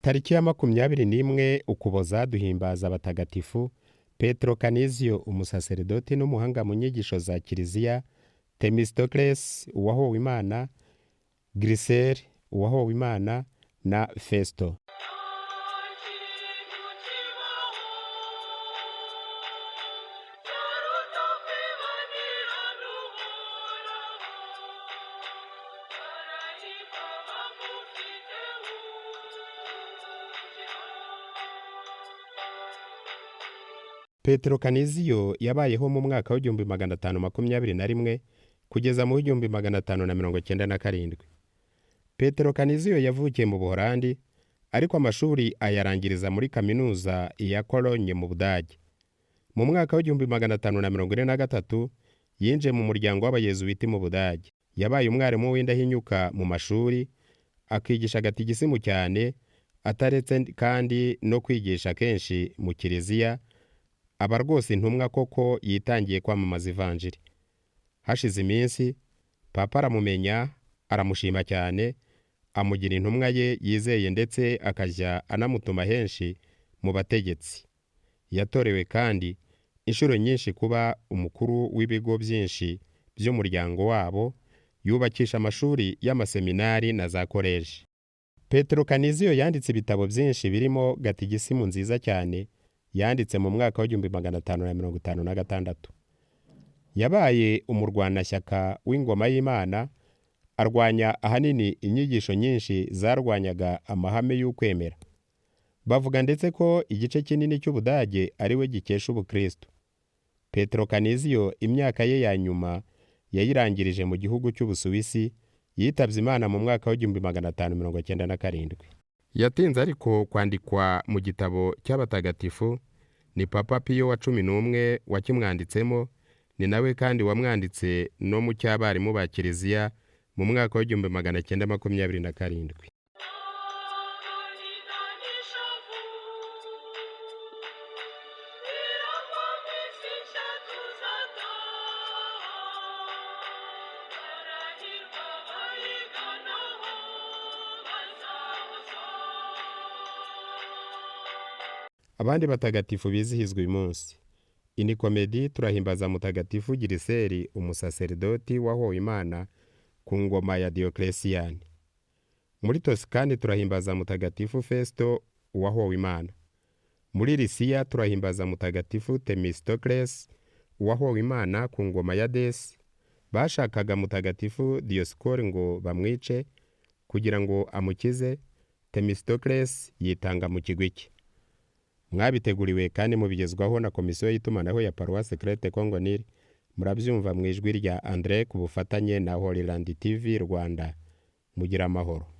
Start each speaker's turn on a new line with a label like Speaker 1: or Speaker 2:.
Speaker 1: Tariki ya 21 Ukuboza duhimbaza abatagatifu Petro Canizio umusaserdoti n'umuhanga mu nyigisho za Kiliziya, Themistocles uwahowe Imana, Glycere uwahowe Imana na Festo. Petro Canizio yabayeho mu mwaka w'1521 kugeza mu 1597. Petro Canizio yavukiye mu Buholandi, ariko amashuri ayarangiriza muri kaminuza ya Cologne mu Budage. Mu mwaka w'1543 yinjiye mu muryango w'abayezuwiti mu Budage. Yabaye umwarimu w'indahinyuka mu mashuri, akigisha gatigisimu cyane, ataretse kandi no kwigisha kenshi mu Kiliziya. Aba rwose intumwa koko yitangiye kwamamaza ivanjiri. Hashize iminsi, Papa aramumenya, aramushima cyane, amugira intumwa ye yizeye ndetse akajya anamutuma henshi mu bategetsi. Yatorewe kandi inshuro nyinshi kuba umukuru w'ibigo byinshi by'umuryango wabo, yubakisha amashuri y'amaseminari na za koleji. Petro Canizio yanditse ibitabo byinshi birimo gatigisimu nziza cyane, yanditse mu mwaka w'1556. Yabaye umurwanashyaka w'ingoma y'Imana, arwanya ahanini inyigisho nyinshi zarwanyaga amahame y'ukwemera. Bavuga ndetse ko igice kinini cy'Ubudage ari we gikesha Ubukristo. Petro Canizio imyaka ye ya nyuma yayirangirije mu gihugu cy'Ubusuwisi, yitabye Imana mu mwaka w'1597. Yatinze ariko kwandikwa mu gitabo cy'abatagatifu. Ni Papa Pio wa 11 wakimwanditsemo, ni nawe kandi wamwanditse no mu cy'abarimu ba Kiliziya mu mwaka w'1927. Abandi batagatifu bizihizwa uyu munsi: Inikomedi turahimbaza mutagatifu Glycere umusaserdoti wahowe Imana ku ngoma ya Diocletian. Muri Tosikani turahimbaza mutagatifu Festo wahowe Imana. Muri Lisiya turahimbaza mutagatifu Themistocles wahowe Imana ku ngoma ya Desi. Bashakaga mutagatifu Dioscore ngo bamwice kugira ngo amukize. Themistocles yitanga mu kigwi cye. Mwabiteguriwe kandi mubigezwaho na Komisiyo y'itumanaho ya Paroisse Crete Congo Nil. Murabyumva mu ijwi rya André ku bufatanye na Holyland TV Rwanda. Mugira amahoro.